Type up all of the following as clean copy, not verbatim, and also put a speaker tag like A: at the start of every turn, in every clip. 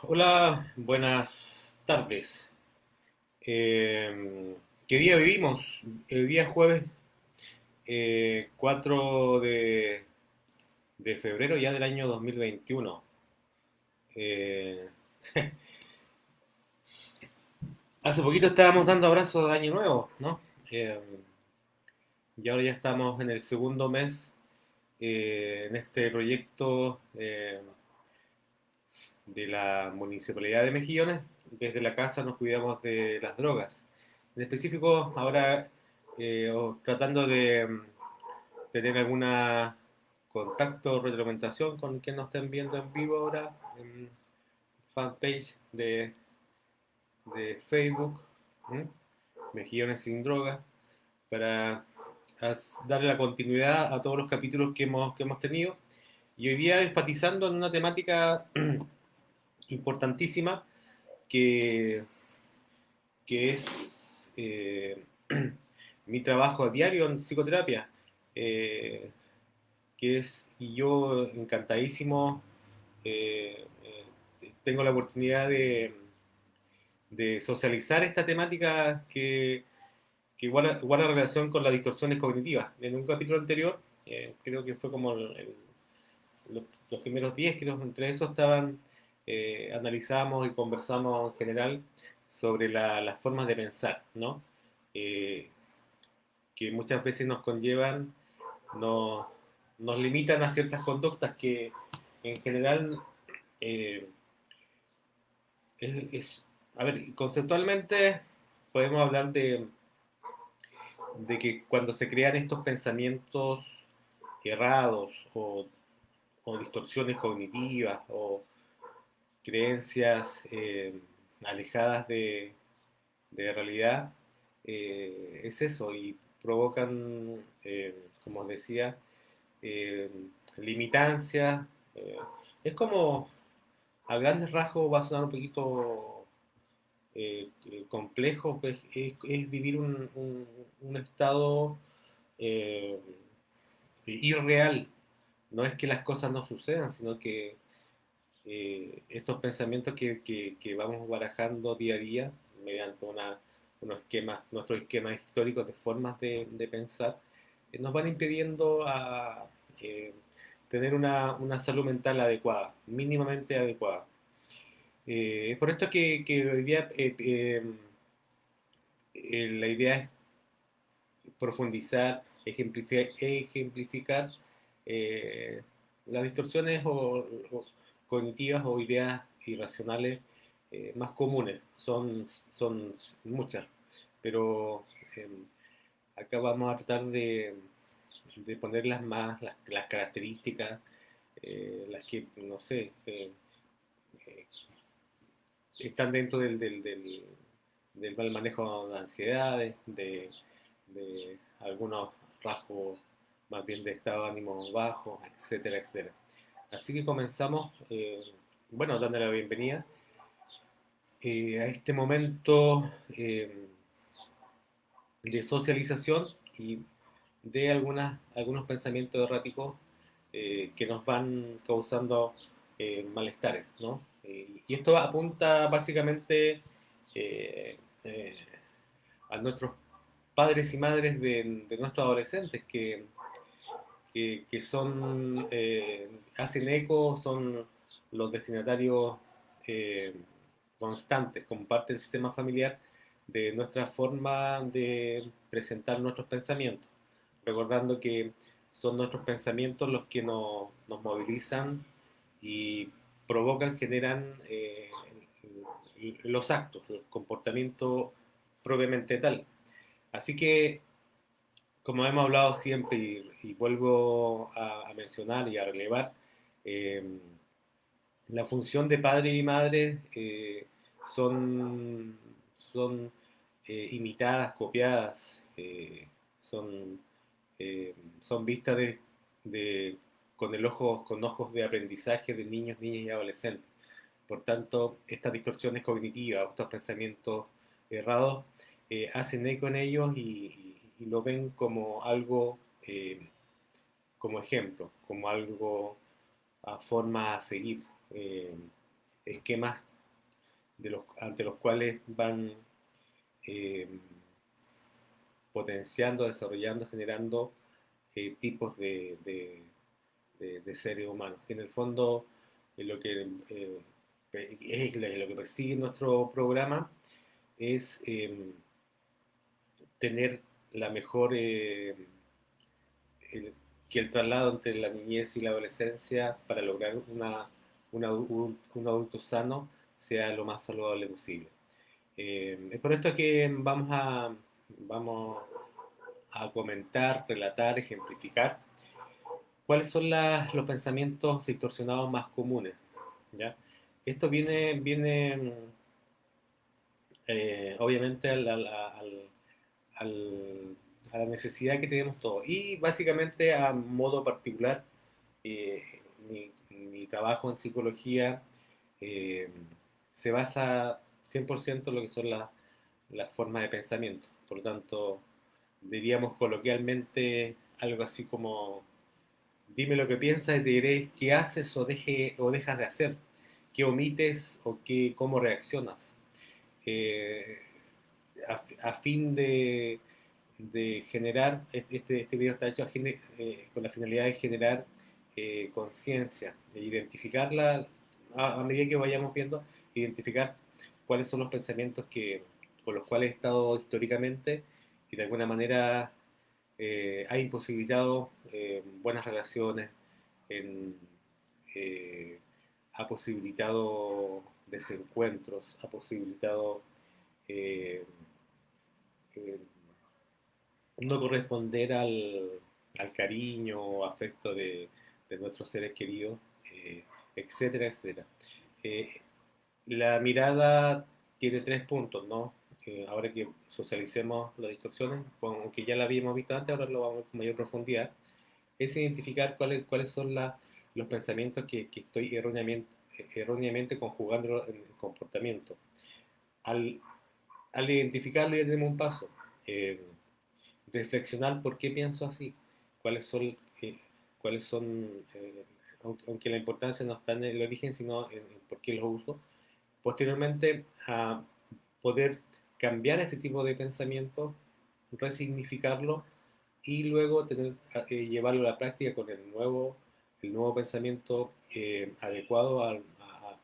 A: Hola, buenas tardes. ¿Qué día vivimos? El día jueves 4 de febrero ya del año 2021. Eh, Hace poquito estábamos dando abrazos de Año Nuevo, ¿no? Eh, y ahora ya estamos en el segundo mes en este proyecto de la Municipalidad de Mejillones. Desde la casa nos cuidamos de las drogas. En específico, ahora tratando de tener alguna contacto o retroalimentación con quien nos estén viendo en vivo ahora en fanpage de Facebook, ¿m? Mejillones sin drogas, para darle la continuidad a todos los capítulos que hemos tenido. Y hoy día enfatizando en una temática importantísima que, que es mi trabajo a diario en psicoterapia. Eh, y yo encantadísimo, tengo la oportunidad de socializar esta temática que guarda relación con las distorsiones cognitivas. En un capítulo anterior, creo que fue como los primeros 10, creo, entre esos estaban, analizamos y conversamos en general sobre las formas de pensar, ¿no? Eh, que muchas veces nos conllevan, nos, nos limitan a ciertas conductas que en general eh, a ver, conceptualmente podemos hablar de que cuando se crean estos pensamientos errados o distorsiones cognitivas o creencias alejadas de realidad, es eso y provocan, como os decía, eh, limitancias. eh, es como, a grandes rasgos va a sonar un poquito complejo, pues, es vivir un estado eh, irreal. No es que las cosas no sucedan, sino que estos pensamientos que vamos barajando día a día mediante unos esquemas, nuestros esquemas históricos de formas de pensar, nos van impidiendo eh, tener una salud mental adecuada, mínimamente adecuada. Es por esto que hoy día la idea es profundizar, ejemplificar eh, las distorsiones o cognitivas o ideas irracionales más comunes. Son muchas, pero eh, acá vamos a tratar de poner las características, las que, no sé, eh, están dentro del mal manejo de ansiedades, de algunos rasgos más bien de estado de ánimo bajo, etcétera, etcétera. Así que comenzamos, bueno, dando la bienvenida a este momento de socialización y de algunos pensamientos erráticos que nos van causando malestares, ¿no? Y esto apunta básicamente eh, eh, a nuestros padres y madres de nuestros adolescentes que son, hacen eco, son los destinatarios eh, constantes, comparten el sistema familiar de nuestra forma de presentar nuestros pensamientos, recordando que son nuestros pensamientos los que nos movilizan y provocan, generan los actos, el comportamiento propiamente tal. Así que como hemos hablado siempre y vuelvo a mencionar y a relevar, eh, la función de padre y madre son, son imitadas, copiadas, son, son vistas con ojos de aprendizaje de niños, niñas y adolescentes. Por tanto, estas distorsiones cognitivas, estos pensamientos errados, hacen eco en ellos y lo ven como algo, como ejemplo, como algo a forma a seguir, eh, esquemas ante los cuales van eh, potenciando, desarrollando, generando tipos de seres humanos, que en el fondo lo que, lo que persigue nuestro programa es tener la mejor, el, que el traslado entre la niñez y la adolescencia para lograr un adulto sano sea lo más saludable posible. Es por esto que vamos a comentar, relatar, ejemplificar cuáles son los pensamientos distorsionados más comunes. ¿Ya? Esto viene obviamente al- a la necesidad que tenemos todos. Y básicamente a modo particular, eh, mi trabajo en psicología eh, se basa 100% en lo que son las formas de pensamiento. Por lo tanto, diríamos coloquialmente algo así como: dime lo que piensas y te diré qué haces o dejas de hacer, qué omites o cómo reaccionas. Eh, a fin de generar, este video está hecho con la finalidad de generar conciencia, e identificarla a medida que vayamos viendo, identificar cuáles son los pensamientos con los cuales he estado históricamente y de alguna manera ha imposibilitado buenas relaciones, en, eh, ha posibilitado desencuentros, ha posibilitado eh, eh, no corresponder al cariño o afecto de nuestros seres queridos, eh, etcétera, etcétera. Eh, la mirada tiene tres puntos, ¿no? Ahora que socialicemos las distorsiones, pues, aunque ya la habíamos visto antes, ahora lo vamos a ver con mayor profundidad, es identificar cuáles son los pensamientos que estoy erróneamente conjugando en el comportamiento. Al, al identificarlo ya tenemos un paso. Eh, Reflexionar por qué pienso así, cuáles son, eh, cuáles son aunque la importancia no está en el origen, sino en por qué los uso. Posteriormente, a poder cambiar este tipo de pensamiento, resignificarlo y luego llevarlo a la práctica con el nuevo pensamiento adecuado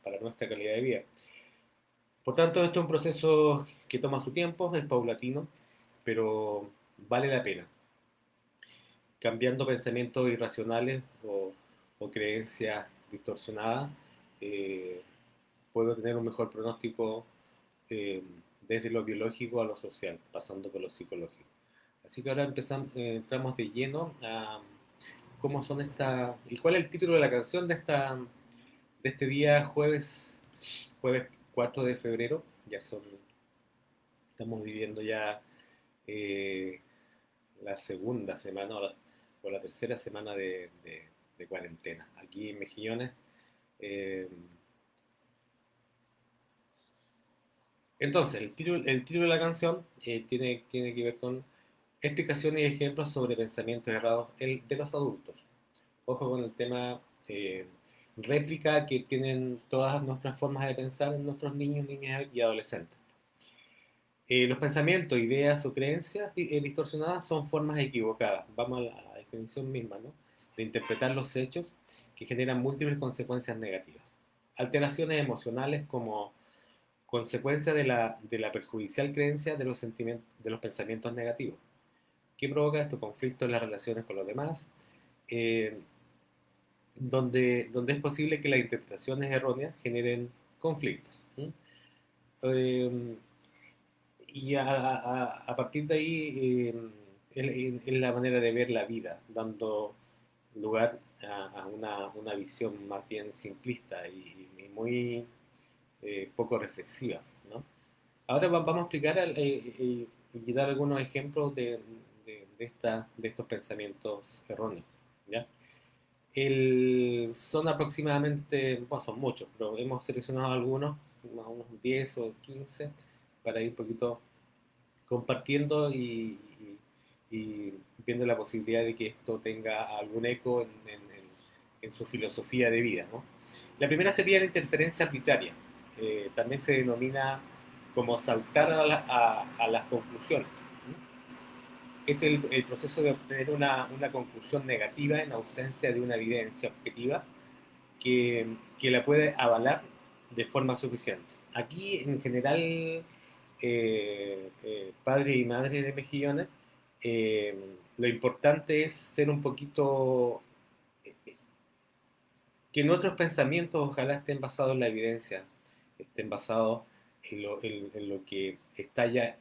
A: para nuestra calidad de vida. Por tanto, esto es un proceso que toma su tiempo, es paulatino, pero vale la pena. Cambiando pensamientos irracionales o creencias distorsionadas, eh, puedo tener un mejor pronóstico eh, desde lo biológico a lo social, pasando por lo psicológico. Así que ahora entramos de lleno a cómo son estas, y cuál es el título de la canción de este día jueves 4 de febrero. Estamos viviendo ya eh, la segunda semana o la tercera semana de cuarentena. Aquí en Mejillones. eh, entonces, el título de la canción tiene que ver con explicaciones y ejemplos sobre pensamientos errados de los adultos. Ojo con el tema réplica que tienen todas nuestras formas de pensar en nuestros niños, niñas y adolescentes. Los pensamientos, ideas o creencias distorsionadas son formas equivocadas, vamos a la definición misma, ¿no? De interpretar los hechos que generan múltiples consecuencias negativas. Alteraciones emocionales como consecuencia de la perjudicial creencia de los de los pensamientos negativos. ¿Qué provoca esto? Conflictos en las relaciones con los demás, eh, donde es posible que las interpretaciones erróneas generen conflictos. ¿Sí? Eh, y a partir de ahí es la manera de ver la vida, dando lugar a una visión más bien simplista y muy poco reflexiva, ¿no? Ahora vamos a explicar y dar algunos ejemplos de estos pensamientos erróneos, ¿ya? Son aproximadamente, bueno, son muchos, pero hemos seleccionado algunos, unos 10 o 15, para ir un poquito compartiendo y viendo la posibilidad de que esto tenga algún eco en su filosofía de vida, ¿no? La primera sería la interferencia arbitraria. también se denomina como saltar a las conclusiones. Es el proceso de obtener una conclusión negativa en ausencia de una evidencia objetiva que la puede avalar de forma suficiente. Aquí, en general, padres y madres de mejillones, eh, lo importante es ser un poquito, que nuestros pensamientos ojalá estén basados en la evidencia, estén basados en lo que está allá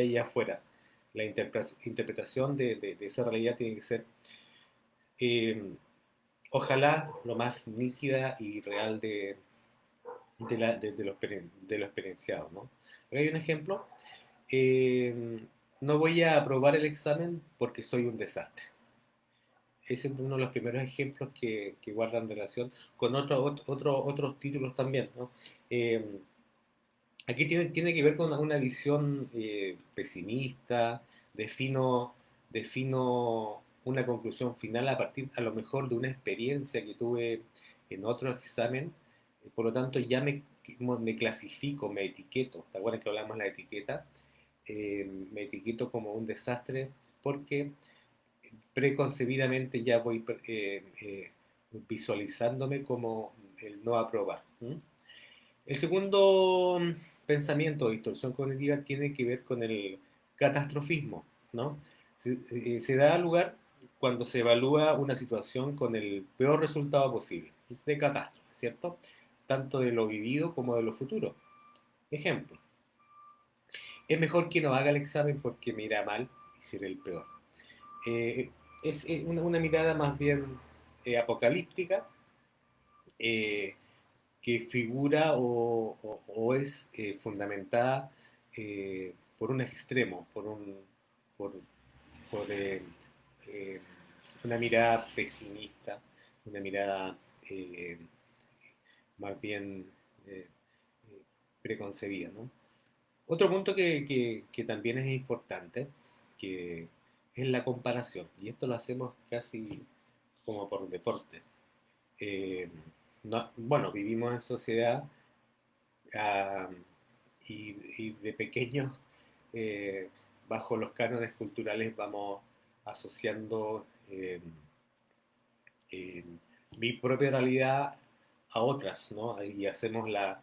A: y afuera. La interpretación de esa realidad tiene que ser, eh, ojalá, lo más nítida y real de lo experienciado, ¿no? Acá hay un ejemplo. eh, no voy a aprobar el examen porque soy un desastre. Ese es uno de los primeros ejemplos que guardan relación con otros títulos también, ¿no? Eh, Aquí tiene que ver con una visión pesimista, defino, defino una conclusión final a partir a lo mejor de una experiencia que tuve en otro examen, por lo tanto ya me clasifico, me etiqueto. ¿Te acuerdas que hablamos de la etiqueta? Me etiqueto como un desastre porque preconcebidamente ya voy visualizándome como el no aprobar. ¿M? El segundo pensamiento o distorsión cognitiva tiene que ver con el catastrofismo, ¿no? Se da lugar cuando se evalúa una situación con el peor resultado posible, de catástrofe, ¿cierto? Tanto de lo vivido como de lo futuro. Ejemplo, es mejor que no haga el examen porque me irá mal y seré el peor. Eh, es una mirada más bien apocalíptica, eh, que figura o es fundamentada por un extremo, por, por eh, una mirada pesimista, una mirada eh, más bien eh, preconcebida, ¿no? Otro punto que también es importante, que es la comparación, y esto lo hacemos casi como por deporte. Eh, bueno, vivimos en sociedad, ah, y de pequeños, eh, bajo los cánones culturales, vamos asociando eh, mi propia realidad a otras, ¿no? Y hacemos las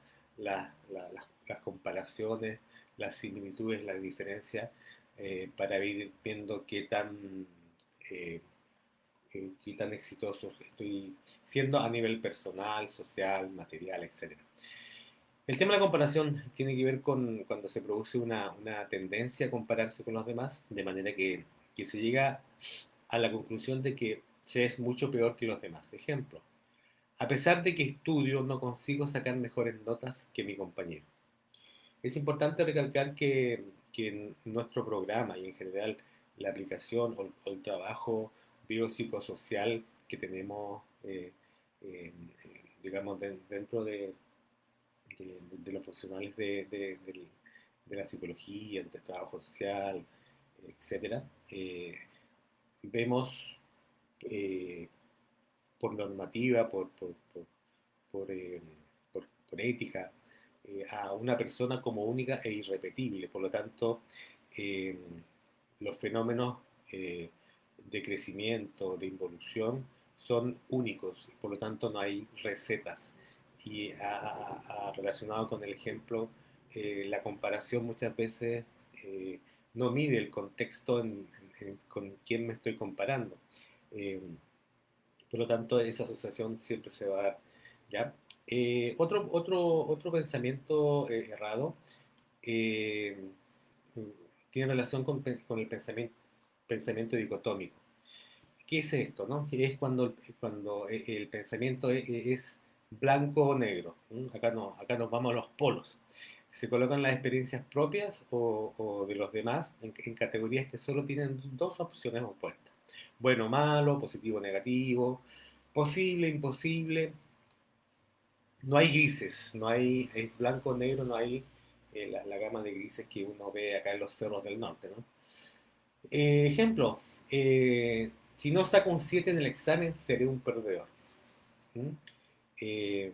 A: comparaciones, las similitudes, las diferencias, para ir viendo eh, qué tan exitoso estoy siendo a nivel personal, social, material, etcétera. El tema de la comparación tiene que ver con cuando se produce una tendencia a compararse con los demás, de manera que se llega a la conclusión de que se es mucho peor que los demás. Ejemplo, a pesar de que estudio, no consigo sacar mejores notas que mi compañero. Es importante recalcar que en nuestro programa y en general la aplicación o el trabajo biopsicosocial que tenemos, digamos, dentro de los profesionales de la psicología, del trabajo social, etcétera, vemos eh, por normativa, por ética, a una persona como única e irrepetible. Por lo tanto, eh, los fenómenos de crecimiento, de involución, son únicos. Por lo tanto, no hay recetas. Y relacionado con el ejemplo, la comparación muchas veces no mide el contexto con quién me estoy comparando. Eh, por lo tanto, esa asociación siempre se va a dar, ¿ya? Otro pensamiento errado eh, tiene relación con el pensamiento dicotómico. ¿Qué es esto, no? Es cuando el pensamiento es blanco o negro. ¿M? Acá nos vamos a los polos. Se colocan las experiencias propias o de los demás en categorías que solo tienen dos opciones opuestas. Bueno, malo, positivo, negativo, posible, imposible. No hay grises, no hay es blanco o negro, no hay la gama de grises que uno ve acá en los cerros del norte, ¿no? Ejemplo, si no saco un 7 en el examen, seré un perdedor. ¿Mm? Eh,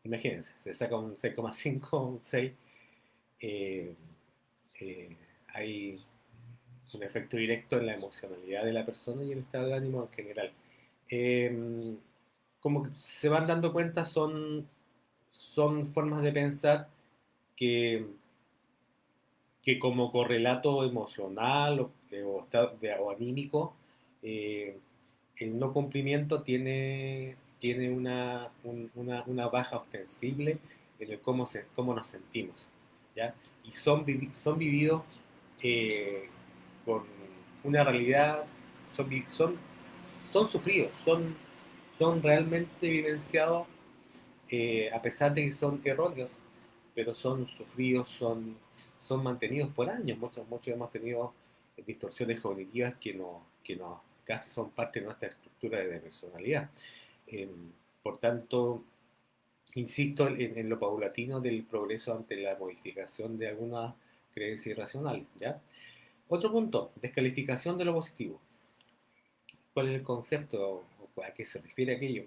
A: Imagínense, se saca un 6,5, un 6, eh, eh, hay un efecto directo en la emocionalidad de la persona y el estado de ánimo en general. Eh, Como que se van dando cuenta, son formas de pensar que, que como correlato emocional o anímico, eh, el no cumplimiento tiene una baja ostensible en el cómo nos sentimos, ¿ya? Y son vividos eh, con una realidad, son sufridos, son realmente vivenciados, a pesar de que son erróneos, pero son sufridos, son mantenidos por años. Muchos hemos tenido distorsiones cognitivas que casi son parte de nuestra estructura de personalidad. Eh, por tanto, insisto en lo paulatino del progreso ante la modificación de alguna creencia irracional, ¿ya? Otro punto, descalificación de lo positivo. ¿Cuál es el concepto o a qué se refiere aquello?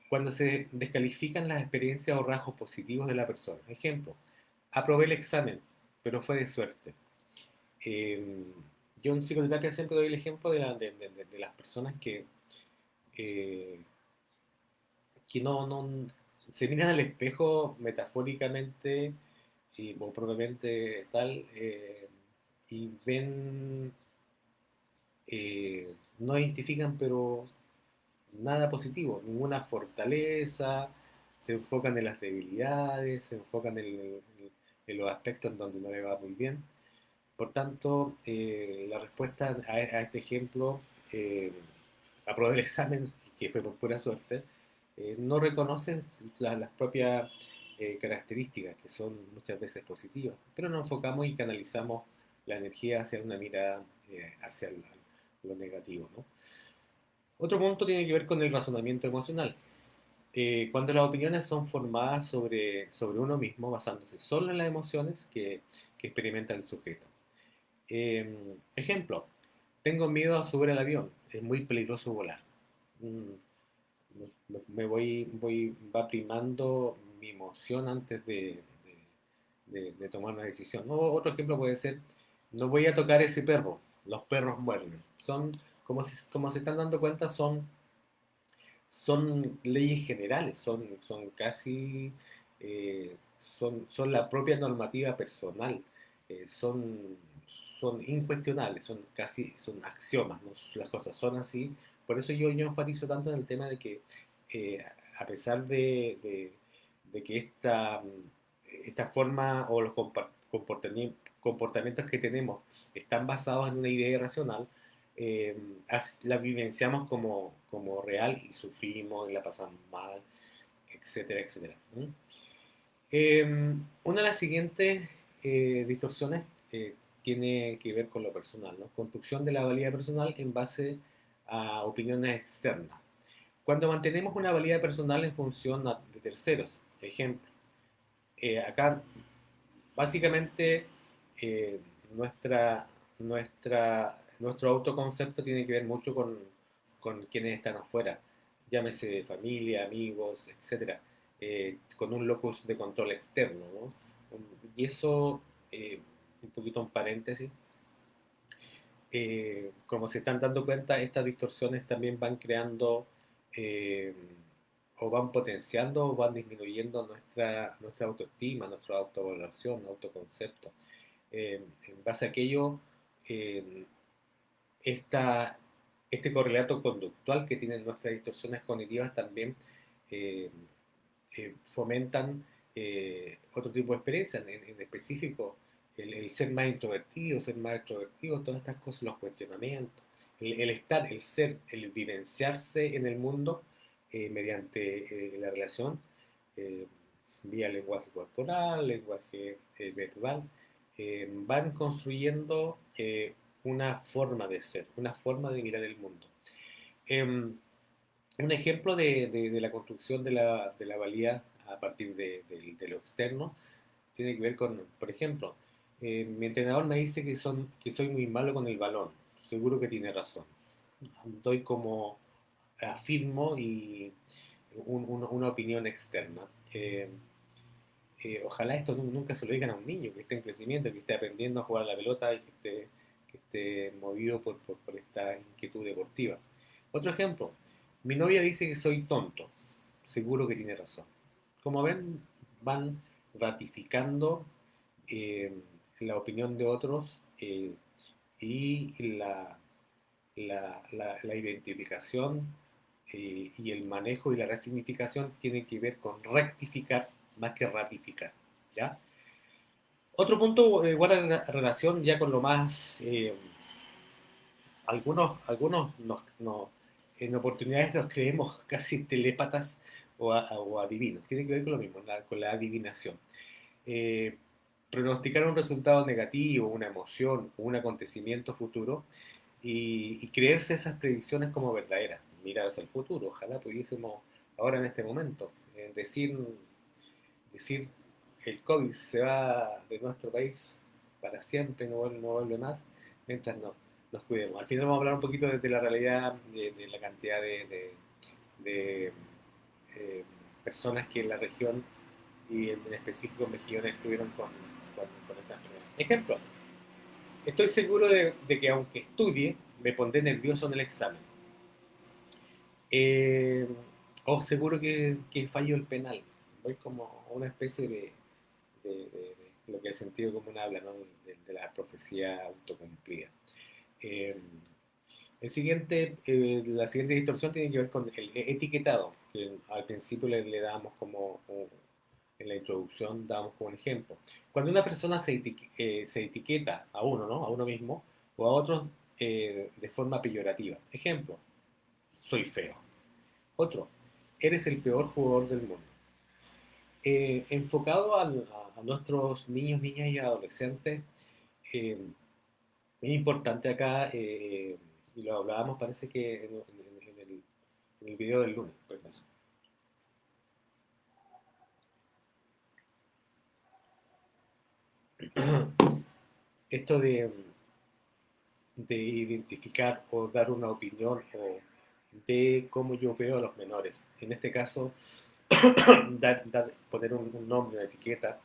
A: Cuando se descalifican las experiencias o rasgos positivos de la persona. Ejemplo, aprobé el examen, pero fue de suerte. Eh, yo en psicoterapia siempre doy el ejemplo de las personas eh, que no se miran al espejo metafóricamente o propiamente tal, y ven, no identifican, pero nada positivo, ninguna fortaleza, se enfocan en las debilidades, se enfocan en los aspectos en donde no le va muy bien. Por tanto, la respuesta a este ejemplo, eh, aprobé el examen, que fue por pura suerte, no reconocen las propias características, que son muchas veces positivas, pero nos enfocamos y canalizamos la energía hacia una mirada hacia lo negativo, ¿no? Otro punto tiene que ver con el razonamiento emocional. Cuando las opiniones son formadas sobre uno mismo, basándose solo en las emociones que experimenta el sujeto. Ejemplo, tengo miedo a subir al avión, es muy peligroso volar. Mm, va primando mi emoción antes de tomar una decisión. Otro ejemplo puede ser, no voy a tocar ese perro, los perros muerden. Como se están dando cuenta, son leyes generales, son casi, son la propia normativa personal, son, son incuestionables, son axiomas, ¿no? Las cosas son así. Por eso yo enfatizo tanto en el tema de que, eh, a pesar de que esta forma o los comportamientos que tenemos están basados en una idea irracional, eh, la vivenciamos como real y sufrimos y la pasamos mal, etcétera, etcétera. ¿Mm? Una de las siguientes distorsiones tiene que ver con lo personal, ¿no? Construcción de la valía personal en base a opiniones externas. Cuando mantenemos una valía personal en función de terceros, ejemplo, acá básicamente, eh, nuestra, nuestro autoconcepto tiene que ver mucho con quienes están afuera, llámese familia, amigos, etcétera, con un locus de control externo, ¿no? Y eso, un poquito en paréntesis, como se están dando cuenta, estas distorsiones también van creando, eh, o van potenciando o van disminuyendo nuestra autoestima, nuestra autovaloración, autoconcepto. En base a aquello, eh, esta, este correlato conductual que tienen nuestras distorsiones cognitivas también eh, fomentan otro tipo de experiencias, en específico el ser más introvertido, ser más extrovertido, todas estas cosas, los cuestionamientos, el estar, el ser, el vivenciarse en el mundo mediante la relación, eh, vía lenguaje corporal, lenguaje verbal, van construyendo una forma de ser, una forma de mirar el mundo. Em, un ejemplo de la construcción de la valía a partir de lo externo tiene que ver con, por ejemplo, mi entrenador me dice que soy muy malo con el balón. Seguro que tiene razón. Doy como afirmo y una opinión externa. Eh, Ojalá esto nunca se lo digan a un niño que esté en crecimiento, que esté aprendiendo a jugar a la pelota y que esté movido por esta inquietud deportiva. Otro ejemplo, mi novia dice que soy tonto, seguro que tiene razón. Como ven, van ratificando eh, la opinión de otros y la identificación y el manejo y la resignificación tienen que ver con rectificar más que ratificar. ¿Ya? Otro punto guarda relación ya con lo más... en oportunidades nos creemos casi telépatas o adivinos. Tiene que ver con lo mismo, con la adivinación. Eh, Pronosticar un resultado negativo, una emoción, un acontecimiento futuro y creerse esas predicciones como verdaderas. Mirar hacia el futuro. Ojalá pudiésemos ahora en este momento decir el COVID se va de nuestro país para siempre, no vuelve más, mientras nos cuidemos. Al final vamos a hablar un poquito de la realidad, de la cantidad de, eh, personas que en la región y en específico en Mejillones estuvieron con esta enfermedad. Ejemplo, estoy seguro de que aunque estudie, me pondré nervioso en el examen. Eh, Seguro que fallo el penal. Voy como una especie de lo que el sentido común habla, ¿no? De la profecía autocumplida. Eh, la siguiente distorsión tiene que ver con el etiquetado, que al principio le dábamos en la introducción dábamos como un ejemplo. Cuando una persona se etiqueta a uno, ¿no? A uno mismo o a otros de forma peyorativa. Ejemplo, soy feo. Otro, eres el peor jugador del mundo. Enfocado a nuestros niños, niñas y adolescentes, eh, es importante acá, y lo hablábamos parece que en el video del lunes, por ejemplo. Esto de identificar o dar una opinión o de cómo yo veo a los menores. En este caso, poner un nombre, una etiqueta,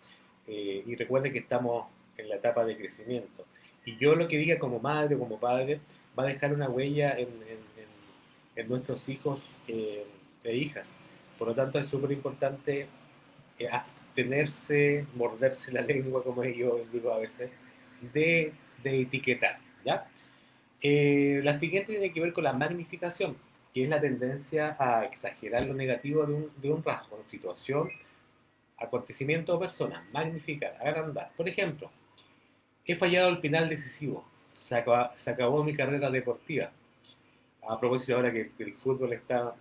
A: y recuerde que estamos en la etapa de crecimiento. Y yo lo que diga como madre o como padre va a dejar una huella en nuestros hijos e hijas. Por lo tanto, es súper importante abstenerse, morderse la lengua, como yo digo a veces, de, de etiquetar. ¿Ya? La siguiente tiene que ver con la magnificación, que es la tendencia a exagerar lo negativo de un rasgo, una situación, acontecimiento o persona, magnificar, agrandar. Por ejemplo, he fallado el penal decisivo, se acabó mi carrera deportiva. A propósito, ahora que el fútbol está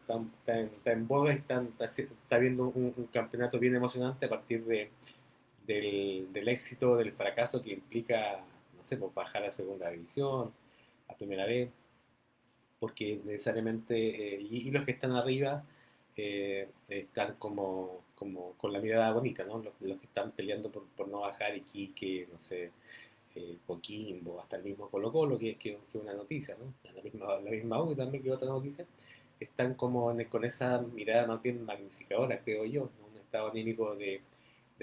A: en boga y está viendo un campeonato bien emocionante a partir del éxito, del fracaso que implica, no sé, pues bajar a segunda división, a primera vez, porque necesariamente, y los que están arriba están como con la mirada bonita, ¿no? Los que están peleando por no bajar, Iquique, no sé, Coquimbo, hasta el mismo Colo Colo, que una noticia, ¿no? La misma U, que también que otra noticia, están como con esa mirada más bien magnificadora, creo yo, ¿no? Un estado anímico de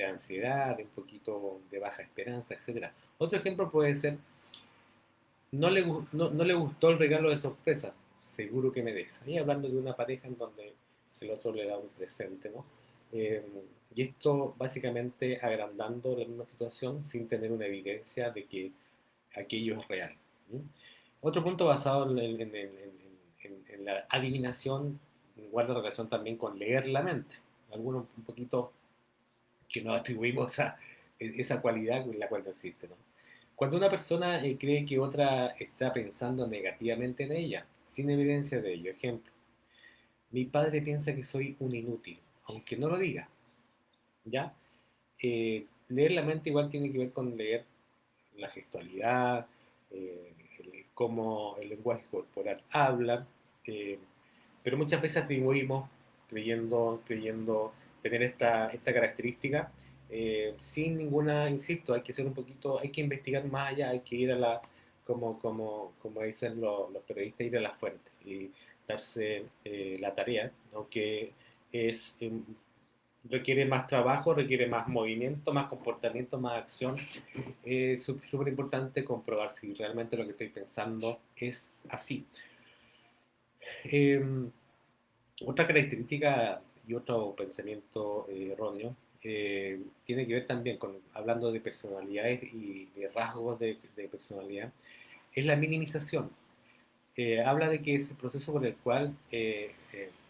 A: ansiedad, de un poquito de baja esperanza, etcétera. Otro ejemplo puede ser no le gustó el regalo de sorpresa, seguro que me deja. Y hablando de una pareja en donde el otro le da un presente, ¿no? Eh, y esto básicamente agrandando la misma situación sin tener una evidencia de que aquello es real. ¿Sí? Otro punto basado en la adivinación guarda relación también con leer la mente. Algunos un poquito que nos atribuimos a esa cualidad en la cual no existe, ¿no? Cuando una persona cree que otra está pensando negativamente en ella, sin evidencia de ello. Ejemplo, mi padre piensa que soy un inútil, aunque no lo diga, ¿ya? Leer la mente igual tiene que ver con leer la gestualidad, cómo el lenguaje corporal habla, eh, pero muchas veces atribuimos, creyendo tener esta característica, sin ninguna, insisto, hay que ser un poquito, hay que investigar más allá, hay que ir a como dicen los periodistas, ir a la fuente y darse la tarea, ¿no? Que es requiere más trabajo, requiere más movimiento, más comportamiento, más acción. Es súper importante comprobar si realmente lo que estoy pensando es así. Eh, Otra característica y otro pensamiento erróneo tiene que ver también con, hablando de personalidades y de rasgos de personalidad, es la minimización. Habla de que es el proceso por el cual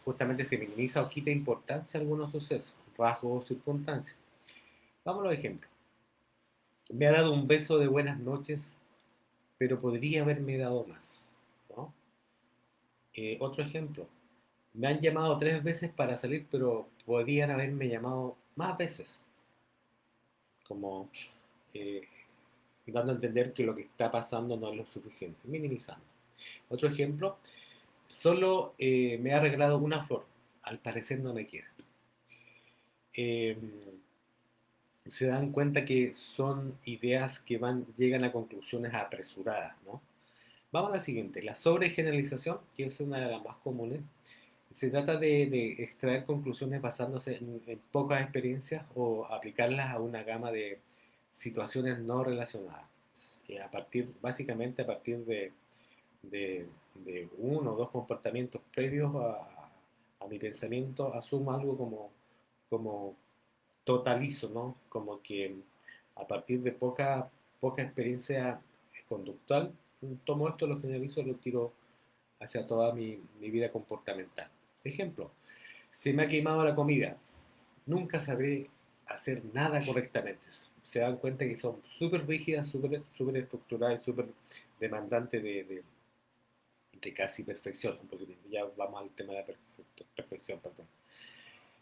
A: justamente se minimiza o quita importancia a algunos sucesos, rasgos o circunstancias. Vamos a los ejemplos. Me ha dado un beso de buenas noches, pero podría haberme dado más, ¿no? Otro ejemplo. Me han llamado 3 veces para salir, pero podrían haberme llamado más veces, como eh, dando a entender que lo que está pasando no es lo suficiente, minimizando. Otro ejemplo, solo me ha regalado una flor, al parecer no me quiere. Eh, Se dan cuenta que son ideas que llegan a conclusiones apresuradas, ¿no? Vamos a la siguiente, la sobregeneralización, que es una de las más comunes. Se trata de extraer conclusiones basándose en pocas experiencias o aplicarlas a una gama de situaciones no relacionadas. Básicamente a partir de, de uno o dos comportamientos previos a mi pensamiento, asumo algo como totalizo, ¿no? Como que a partir de poca experiencia conductual, tomo esto, lo generalizo, lo tiro hacia toda mi vida comportamental. Ejemplo, se me ha quemado la comida, nunca sabré hacer nada correctamente. Se dan cuenta que son súper rígidas, súper estructuradas, súper demandantes de casi perfección, porque ya vamos al tema de la perfección, perdón.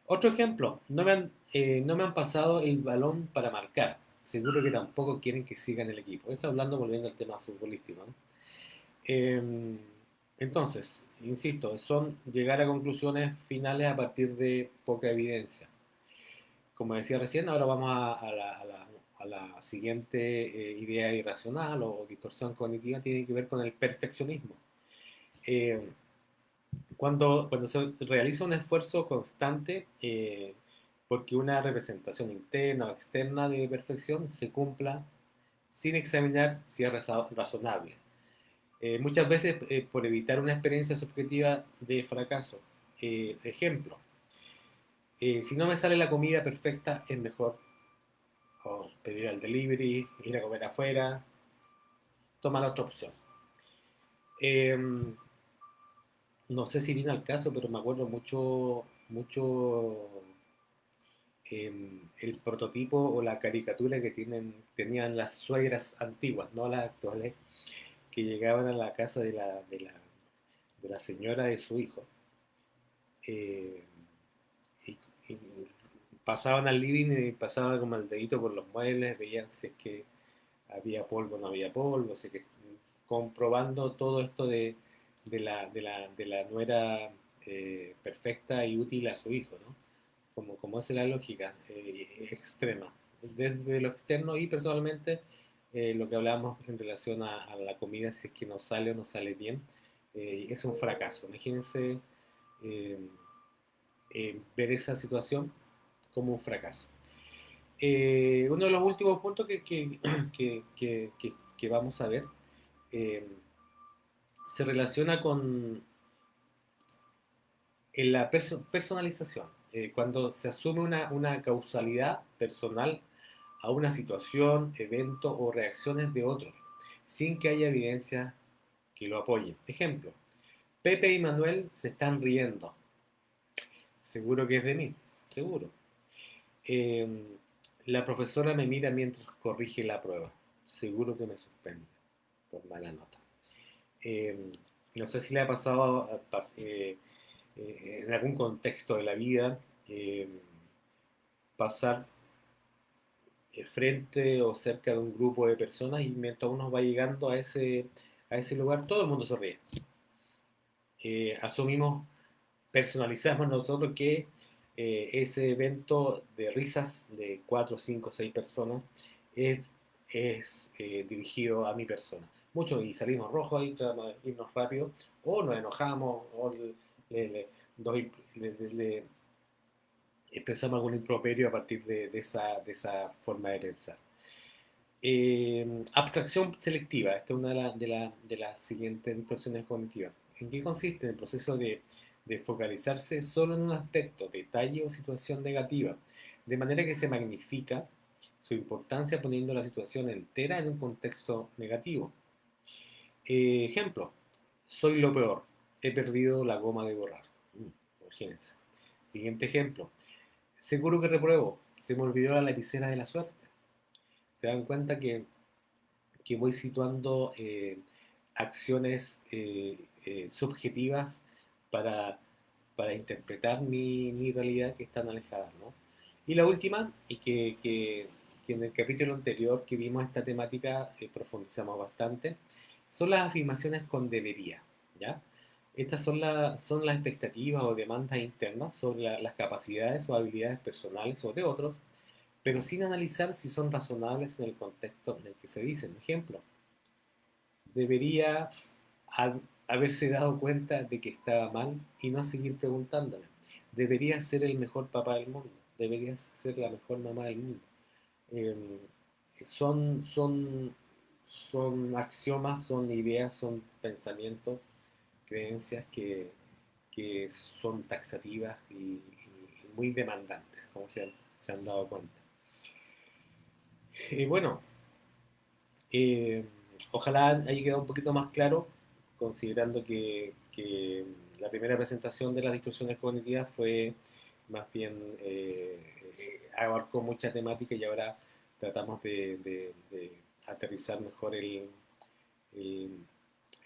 A: Otro ejemplo, no me han pasado el balón para marcar. Seguro que tampoco quieren que siga en el equipo. Esto hablando, volviendo al tema futbolístico, ¿no? Eh, entonces, insisto, son llegar a conclusiones finales a partir de poca evidencia. Como decía recién, ahora vamos a la siguiente idea irracional o distorsión cognitiva, tiene que ver con el perfeccionismo. Eh, cuando se realiza un esfuerzo constante porque una representación interna o externa de perfección se cumpla sin examinar si es razonable. Muchas veces por evitar una experiencia subjetiva de fracaso. Ejemplo, si no me sale la comida perfecta, es mejor o pedir al delivery, ir a comer afuera, toma la otra opción. Eh, no sé si viene al caso, pero me acuerdo mucho el prototipo o la caricatura que tenían las suegras antiguas, no las actuales, que llegaban a la casa de la señora de su hijo. Eh, y pasaban al living y pasaban como el dedito por los muebles, veían si es que había polvo o no había polvo, así que comprobando todo esto de la nuera perfecta y útil a su hijo, ¿no? Como es la lógica extrema, desde lo externo y personalmente lo que hablamos en relación a la comida, si es que no sale o no sale bien, es un fracaso. Imagínense eh, ver esa situación como un fracaso. Uno de los últimos puntos que vamos a ver eh, se relaciona con la personalización. Cuando se asume una causalidad personal a una situación, evento o reacciones de otros, sin que haya evidencia que lo apoye. Ejemplo, Pepe y Manuel se están riendo. Seguro que es de mí, seguro. Eh, la profesora me mira mientras corrige la prueba. Seguro que me suspende por mala nota. Eh, no sé si le ha pasado en algún contexto de la vida eh, pasar frente o cerca de un grupo de personas y mientras uno va llegando a ese lugar, todo el mundo se ríe. Asumimos, personalizamos nosotros que ese evento de risas de 4, 5, 6 personas es, es dirigido a mi persona. Muchos y salimos rojos y tratamos de irnos rápido, o nos enojamos, o le, le- doy- le- le- expresamos algún improperio a partir de esa forma de pensar. Abstracción selectiva, esta es una de las siguientes distorsiones cognitivas. ¿En qué consiste? En el proceso de focalizarse solo en un aspecto, detalle o situación negativa, de manera que se magnifica su importancia poniendo la situación entera en un contexto negativo. Ejemplo, soy lo peor, he perdido la goma de borrar. Imagínense. Siguiente ejemplo, seguro que repruebo, se me olvidó la lapicera de la suerte. Se dan cuenta que voy situando acciones subjetivas para, para interpretar mi realidad que están alejadas, ¿no? Y la última, y que en el capítulo anterior que vimos esta temática profundizamos bastante, son las afirmaciones con debería, ¿ya? Estas son las expectativas o demandas internas sobre las capacidades o habilidades personales sobre otros, pero sin analizar si son razonables en el contexto en el que se dicen. Ejemplo, debería haberse dado cuenta de que estaba mal y no seguir preguntándome. Debería ser el mejor papá del mundo. Debería ser la mejor mamá del mundo. Eh, son, son, son axiomas, son ideas, son pensamientos, creencias que son taxativas y muy demandantes, como se han dado cuenta. Bueno, Eh, ojalá haya quedado un poquito más claro, considerando que la primera presentación de las distorsiones cognitivas fue más bien, abarcó mucha temática y ahora tratamos de aterrizar mejor el-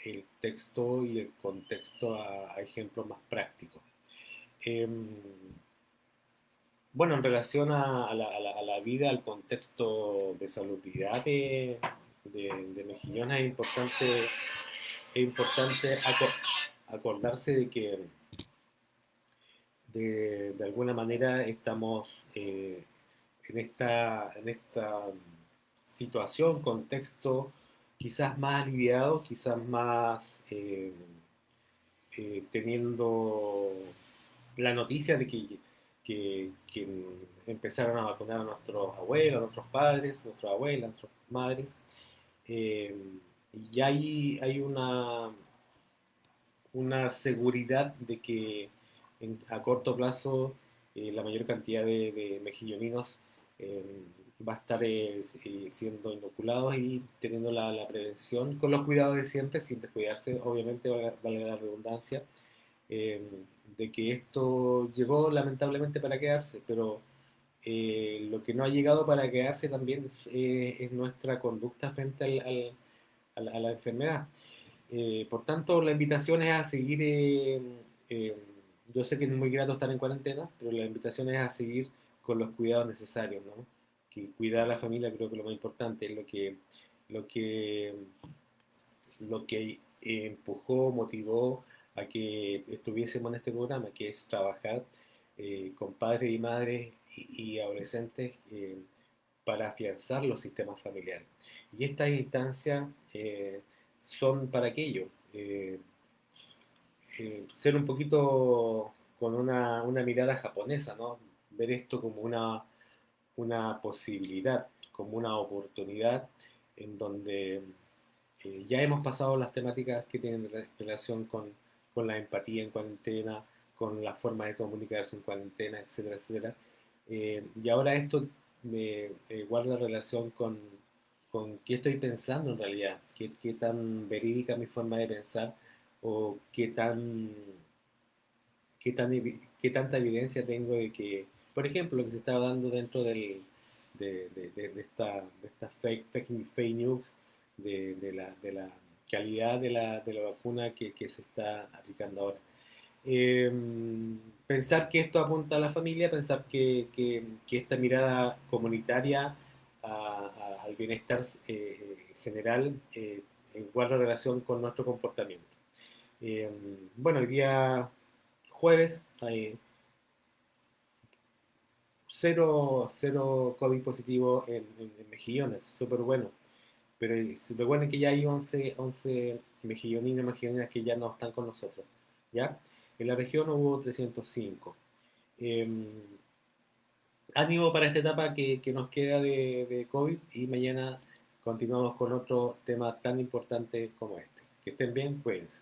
A: el texto y el contexto a ejemplos más prácticos. Em, bueno, en relación a la vida, al contexto de salubridad de Mejillones, es importante acordarse de que de alguna manera estamos en esta situación, contexto quizás más aliviado, quizás más teniendo la noticia de que empezaron a vacunar a nuestros abuelos, a nuestros padres, a nuestras abuelas, a nuestras madres. eh, y hay una seguridad de que a corto plazo la mayor cantidad de mejilloninos eh, va a estar siendo inoculados y teniendo la prevención con los cuidados de siempre, sin descuidarse, obviamente, valga la redundancia, eh, de que esto llegó lamentablemente para quedarse, pero lo que no ha llegado para quedarse también es nuestra conducta frente a la enfermedad. Por tanto, la invitación es a seguir, eh, yo sé que es muy grato estar en cuarentena, pero la invitación es a seguir con los cuidados necesarios, ¿no? Que cuidar a la familia creo que lo más importante es lo que, lo que empujó, motivó a que estuviésemos en este programa, que es trabajar con padres y madres y adolescentes para afianzar los sistemas familiares. Y estas instancias son para aquello, ser un poquito con una mirada japonesa, ¿no? Ver esto como una posibilidad, como una oportunidad en donde ya hemos pasado las temáticas que tienen relación con la empatía en cuarentena, con la forma de comunicarse en cuarentena, etcétera, etcétera. Y ahora esto me guarda relación con qué estoy pensando en realidad, qué tan verídica mi forma de pensar o qué tanta evidencia tengo de que, por ejemplo, lo que se está dando dentro de esta fake news, de la calidad de la vacuna que se está aplicando ahora. Eh, Pensar que esto apunta a la familia, pensar que esta mirada comunitaria al bienestar general guarda relación con nuestro comportamiento. Eh, bueno, el día jueves hay cero COVID positivo en Mejillones, súper bueno. Pero recuerden que ya hay 11 mejilloninos y mejilloninas que ya no están con nosotros, ¿ya? En la región hubo 305. ánimo para esta etapa que nos queda de COVID y mañana continuamos con otro tema tan importante como este. Que estén bien, cuídense.